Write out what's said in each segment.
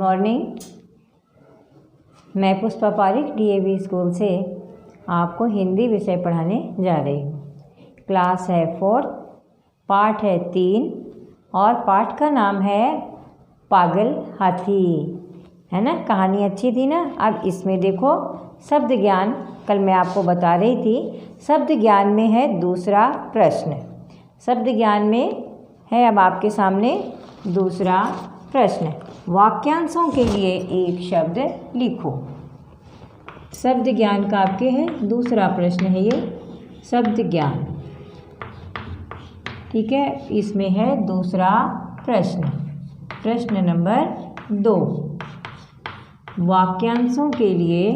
Morning. मैं Pushpa Pareek DAV school से आपको हिंदी विषय पढ़ाने जा रही हूँ। क्लास है 4, पाठ है 3 और पाठ का नाम है पागल हाथी। है ना, कहानी अच्छी थी ना। अब इसमें देखो शब्द ज्ञान, कल मैं आपको बता रही थी शब्द ज्ञान में है दूसरा प्रश्न। शब्द ज्ञान में है अब आपके सामने दूसरा प्रश्न। वाक्यांशों के लिए एक शब्द लिखो। शब्द ज्ञान का आपके है दूसरा प्रश्न है ये शब्द ज्ञान। ठीक है, इसमें है दूसरा प्रश्न। प्रश्न नंबर 2, वाक्यांशों के लिए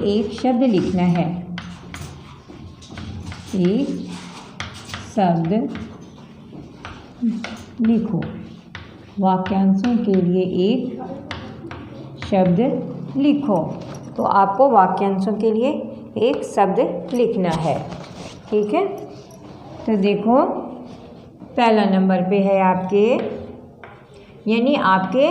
एक शब्द लिखना है। एक शब्द लिखो। वाक्यांशों के लिए एक शब्द लिखो। तो आपको वाक्यांशों के लिए एक शब्द लिखना है। ठीक है, तो देखो पहला नंबर पे है आपके, यानी आपके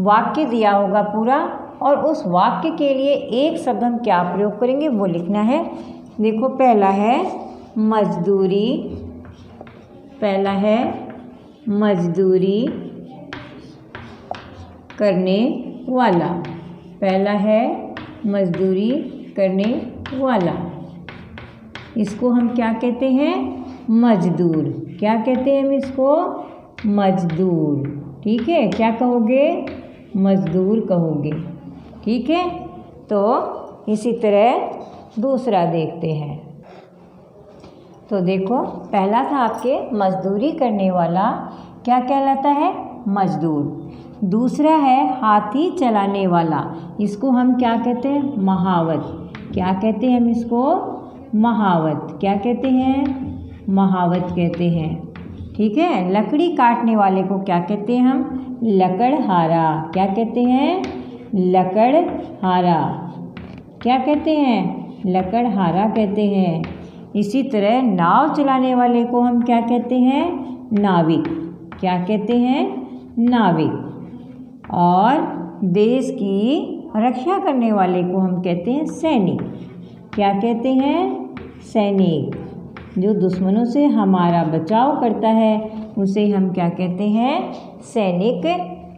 वाक्य दिया होगा पूरा और उस वाक्य के लिए एक शब्द हम क्या प्रयोग करेंगे वो लिखना है। देखो पहला है मजदूरी। पहला है मजदूरी करने वाला। पहला है मजदूरी करने वाला। इसको हम क्या कहते हैं? मजदूर। क्या कहते हैं हम इसको? मजदूर। ठीक है, क्या कहोगे? मजदूर कहोगे। ठीक है, तो इसी तरह दूसरा देखते हैं। तो देखो पहला था आपके मजदूरी करने वाला, क्या कहलाता है? मजदूर। दूसरा है हाथी चलाने वाला, इसको हम क्या कहते हैं? महावत। क्या कहते हैं हम इसको? महावत। क्या कहते हैं? महावत कहते हैं। ठीक है, लकड़ी काटने वाले को क्या कहते हैं हम? लकड़हारा। क्या कहते हैं? लकड़हारा। क्या कहते हैं? लकड़हारा कहते हैं। इसी तरह नाव चलाने वाले को हम क्या कहते हैं? नाविक। क्या कहते हैं? नाविक। और देश की रक्षा करने वाले को हम कहते हैं सैनिक। क्या कहते हैं? सैनिक। जो दुश्मनों से हमारा बचाव करता है उसे हम क्या कहते हैं? सैनिक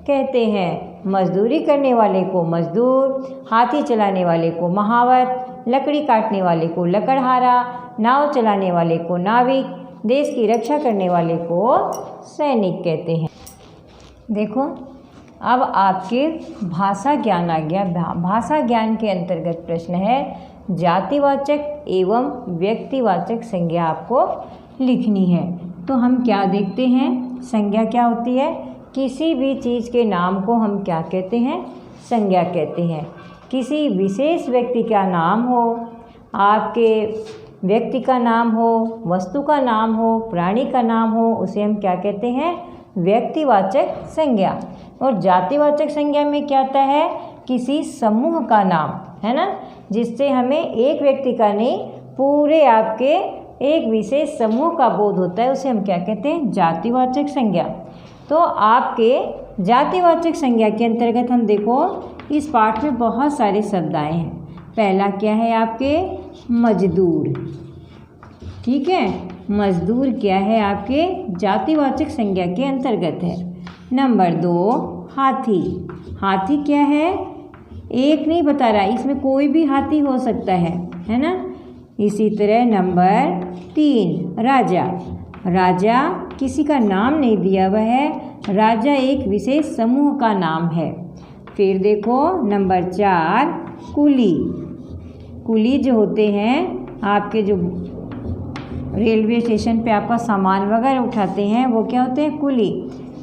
कहते हैं। मजदूरी करने वाले को मजदूर, हाथी चलाने वाले को महावत, लकड़ी काटने वाले को लकड़हारा, नाव चलाने वाले को नाविक, देश की रक्षा करने वाले को सैनिक कहते हैं। देखो अब आपके भाषा ज्ञान आ गया। भाषा ज्ञान के अंतर्गत प्रश्न है जातिवाचक एवं व्यक्तिवाचक संज्ञा आपको लिखनी है। तो हम क्या देखते हैं? संज्ञा क्या होती है? किसी भी चीज़ के नाम को हम क्या कहते हैं? संज्ञा कहते हैं। किसी विशेष व्यक्ति का नाम हो, आपके व्यक्ति का नाम हो, वस्तु का नाम हो, प्राणी का नाम हो, उसे हम क्या कहते हैं? व्यक्तिवाचक संज्ञा। और जातिवाचक संज्ञा में क्या आता है? किसी समूह का नाम, है ना, जिससे हमें एक व्यक्ति का नहीं पूरे आपके एक विशेष समूह का बोध होता है, उसे हम क्या कहते हैं? जातिवाचक संज्ञा। तो आपके जातिवाचक संज्ञा के अंतर्गत हम देखो इस पाठ में बहुत सारे शब्द आए हैं। पहला क्या है आपके? मजदूर। ठीक है, मजदूर क्या है आपके? जातिवाचक संज्ञा के अंतर्गत है। नंबर 2 हाथी। हाथी क्या है? एक नहीं बता रहा, इसमें कोई भी हाथी हो सकता है ना। इसी तरह नंबर 3 राजा। राजा किसी का नाम नहीं दिया हुआ है, राजा एक विशेष समूह का नाम है। फिर देखो नंबर 4 कुली। कुली जो होते हैं आपके, जो रेलवे स्टेशन पे आपका सामान वगैरह उठाते हैं, वो क्या होते हैं? कुली।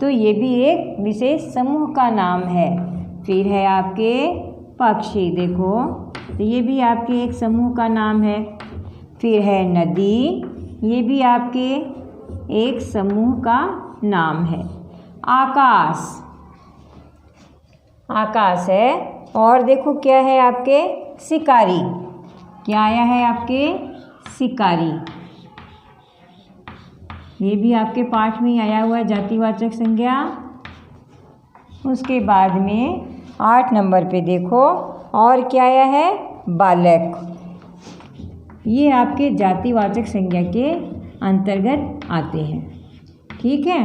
तो ये भी एक विशेष समूह का नाम है। फिर है आपके पक्षी। देखो तो ये भी आपके एक समूह का नाम है। फिर है नदी, ये भी आपके एक समूह का नाम है। आकाश, आकाश है। और देखो क्या है आपके? शिकारी। क्या आया है आपके शिकारी। ये भी आपके पाठ में आया हुआ है जातिवाचक संज्ञा। उसके बाद में 8 नंबर पे देखो और क्या आया है बालक। ये आपके जातिवाचक संज्ञा के अंतर्गत आते हैं। ठीक है।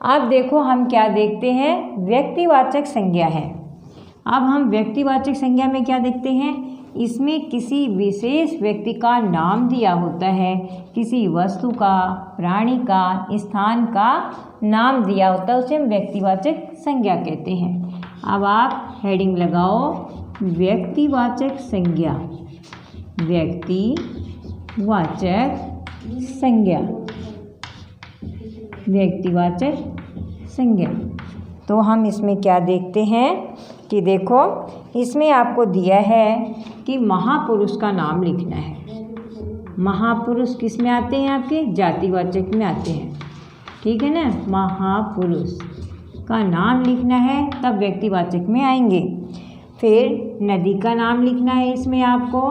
अब देखो हम क्या देखते हैं व्यक्तिवाचक संज्ञा है। अब हम व्यक्तिवाचक संज्ञा में क्या देखते हैं, इसमें किसी विशेष व्यक्ति का नाम दिया होता है, किसी वस्तु का, प्राणी का, स्थान का नाम दिया होता है, उसे हम व्यक्तिवाचक संज्ञा कहते हैं। अब आप हेडिंग लगाओ व्यक्तिवाचक संज्ञा। व्यक्तिवाचक संज्ञा, व्यक्तिवाचक संज्ञा। तो हम इसमें क्या देखते हैं कि देखो इसमें आपको दिया है कि महापुरुष का नाम लिखना है। महापुरुष किस में आते हैं, आपके जातिवाचक में आते हैं। ठीक है ना, महापुरुष का नाम लिखना है तब व्यक्तिवाचक में आएंगे। फिर नदी का नाम लिखना है इसमें आपको।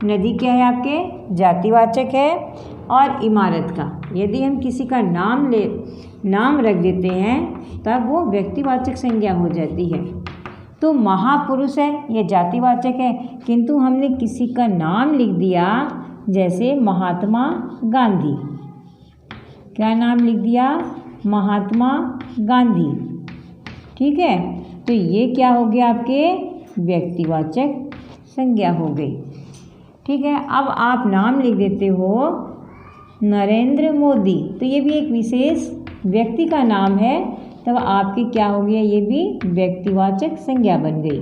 नदी क्या है आपके जातिवाचक है। और इमारत का यदि हम किसी का नाम रख देते हैं तब वो व्यक्तिवाचक संज्ञा हो जाती है। तो महापुरुष है ये जातिवाचक है, किंतु हमने किसी का नाम लिख दिया, जैसे महात्मा गांधी। क्या नाम लिख दिया, महात्मा गांधी। ठीक है, तो ये क्या हो गया आपके व्यक्तिवाचक संज्ञा हो गई। ठीक है। अब आप नाम लिख देते हो नरेंद्र मोदी, तो ये भी एक विशेष व्यक्ति का नाम है, तब आपके क्या हो गया, ये भी व्यक्तिवाचक संज्ञा बन गई।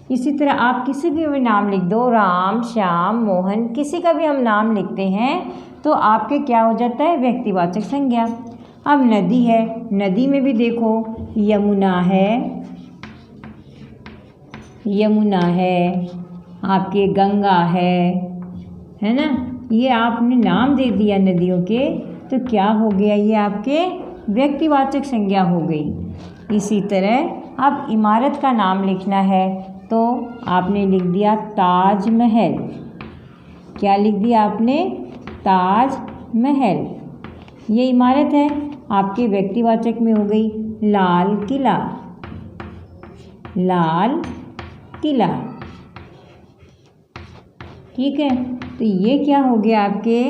इसी तरह आप किसी भी नाम लिख दो, राम, श्याम, मोहन, किसी का भी हम नाम लिखते हैं तो आपके क्या हो जाता है व्यक्तिवाचक संज्ञा। अब नदी है, नदी में भी देखो यमुना है, यमुना है, आपके गंगा है ना, ये आपने नाम दे दिया नदियों के, तो क्या हो गया, ये आपके व्यक्तिवाचक संज्ञा हो गई। इसी तरह अब इमारत का नाम लिखना है तो आपने लिख दिया ताजमहल। क्या लिख दिया आपने, ताजमहल। ये इमारत है, आपके व्यक्तिवाचक में हो गई। लाल किला, लाल किला। ठीक है, तो ये क्या हो गया आपके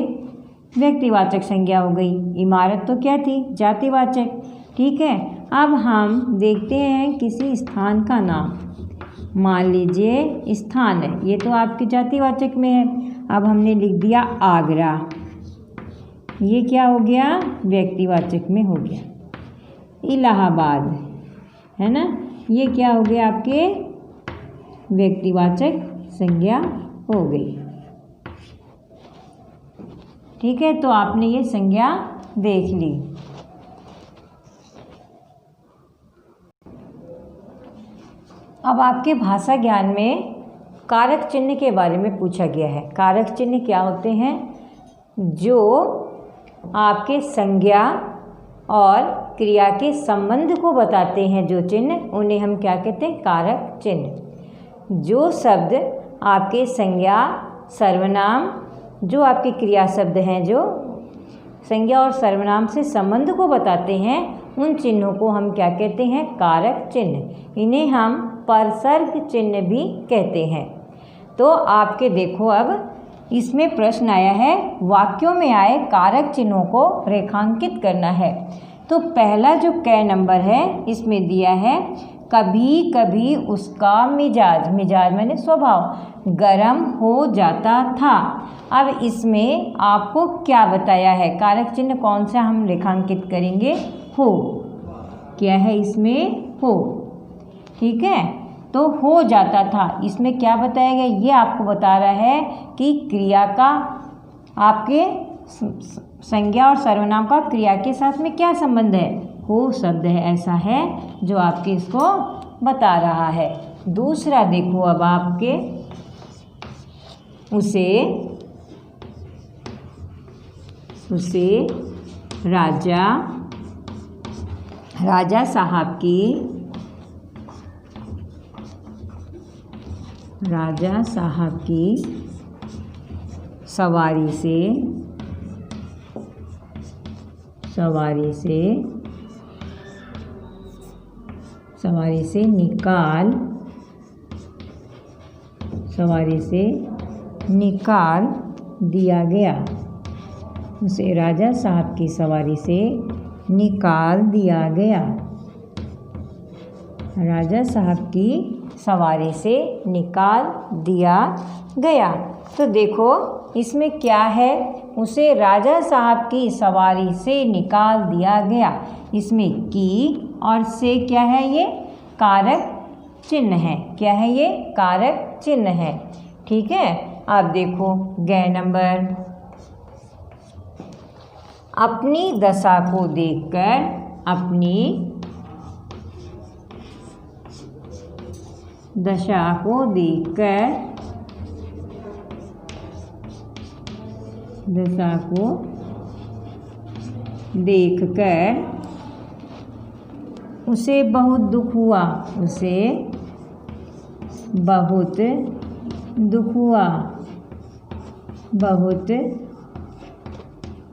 व्यक्तिवाचक संज्ञा हो गई। इमारत तो क्या थी, जातिवाचक। ठीक है। अब हम देखते हैं किसी स्थान का नाम। मान लीजिए स्थान है, ये तो आपके जातिवाचक में है। अब हमने लिख दिया आगरा, ये क्या हो गया व्यक्तिवाचक में हो गया। इलाहाबाद है ना, ये क्या हो गया आपके व्यक्तिवाचक संज्ञा हो गई। ठीक है, तो आपने ये संज्ञा देख ली। अब आपके भाषा ज्ञान में कारक चिन्ह के बारे में पूछा गया है। कारक चिन्ह क्या होते हैं, जो आपके संज्ञा और क्रिया के संबंध को बताते हैं, जो चिन्ह, उन्हें हम क्या कहते हैं, कारक चिन्ह। जो शब्द आपके संज्ञा, सर्वनाम, जो आपके क्रिया शब्द हैं, जो संज्ञा और सर्वनाम से संबंध को बताते हैं, उन चिन्हों को हम क्या कहते हैं, कारक चिन्ह। इन्हें हम परसर्ग चिन्ह भी कहते हैं। तो आपके देखो अब इसमें प्रश्न आया है, वाक्यों में आए कारक चिन्हों को रेखांकित करना है। तो पहला जो क नंबर है इसमें दिया है, कभी कभी उसका मिजाज, मिजाज मैंने स्वभाव, गर्म हो जाता था। अब इसमें आपको क्या बताया है, कारक चिन्ह कौन सा हम रेखांकित करेंगे, हो। क्या है इसमें, हो। ठीक है, तो हो जाता था, इसमें क्या बताया गया, ये आपको बता रहा है कि क्रिया का, आपके संज्ञा और सर्वनाम का क्रिया के साथ में क्या संबंध है, हो शब्द है, ऐसा है जो आपके इसको बता रहा है। दूसरा देखो अब आपके, उसे राजा साहब की राजा साहब की सवारी से निकाल दिया गया। उसे राजा साहब की सवारी से निकाल दिया गया। राजा साहब की सवारी से निकाल दिया गया। तो देखो इसमें क्या है, उसे राजा साहब की सवारी से निकाल दिया गया। इसमें की और से क्या है, ये कारक चिन्ह है। क्या है ये? कारक चिन्ह है। ठीक है। अब देखो ग नंबर, अपनी दशा को देखकर, अपनी दशा को देखकर, उसे बहुत दुख हुआ।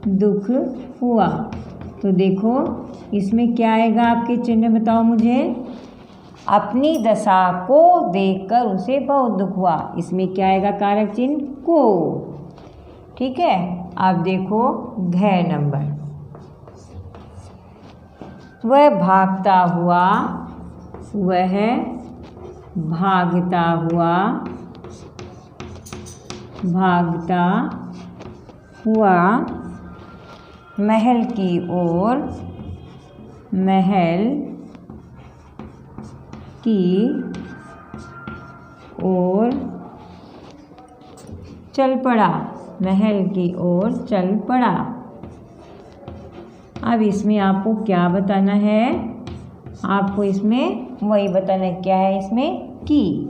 दुख हुआ। तो देखो इसमें क्या आएगा, आपके चिन्ह बताओ मुझे। अपनी दशा को देखकर उसे बहुत दुख हुआ। इसमें क्या आएगा, कारक चिन्ह को। ठीक है। अब देखो घ नंबर, वह भागता हुआ महल की ओर चल पड़ा। अब इसमें आपको क्या बताना है, आपको इसमें वही बताना है। क्या है इसमें? की।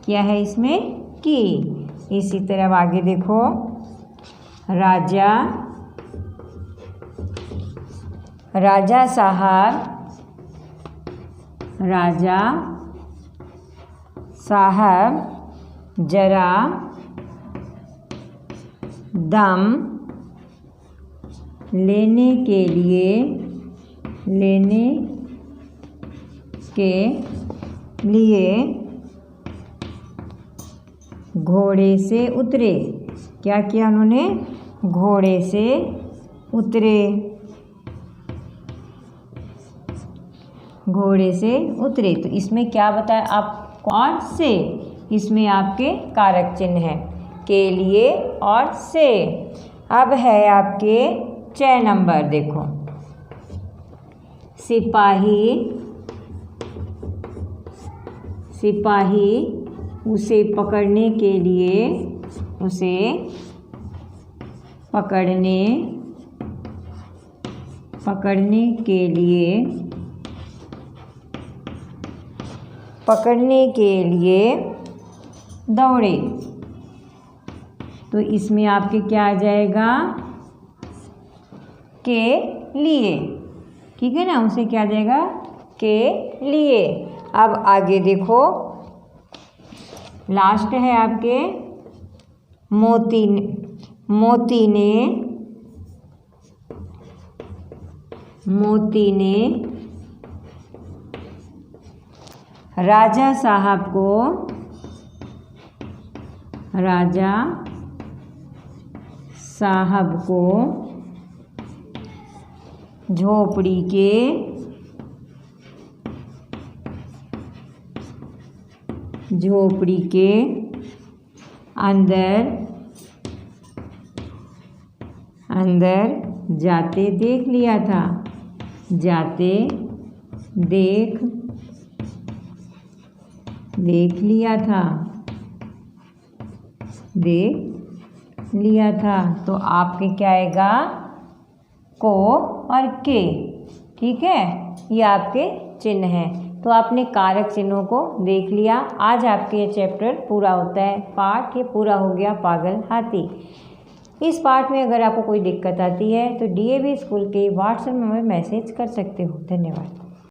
क्या है इसमें? की। इसी तरह आगे देखो, राजा साहब जरा दम लेने के लिए घोड़े से उतरे। क्या किया उन्होंने? घोड़े से उतरे। तो इसमें क्या बताया आप? और से। इसमें आपके कारक चिन्ह है, के लिए और से। अब है आपके 6 नंबर, देखो सिपाही उसे पकड़ने के लिए दौड़े। तो इसमें आपके क्या आ जाएगा? के लिए। ठीक है ना, उसे क्या आ जाएगा? के लिए। अब आगे देखो, लास्ट है आपके मोती ने राजा साहब को झोपड़ी के अंदर जाते देख लिया था। देख लिया था। तो आपके क्या आएगा? को और के। ठीक है, ये आपके चिन्ह हैं। तो आपने कारक चिन्हों को देख लिया। आज आपके ये चैप्टर पूरा होता है। पाठ ये पूरा हो गया, पागल हाथी। इस पाठ में अगर आपको कोई दिक्कत आती है तो DAV स्कूल के व्हाट्सएप नंबर मैसेज कर सकते हो। धन्यवाद।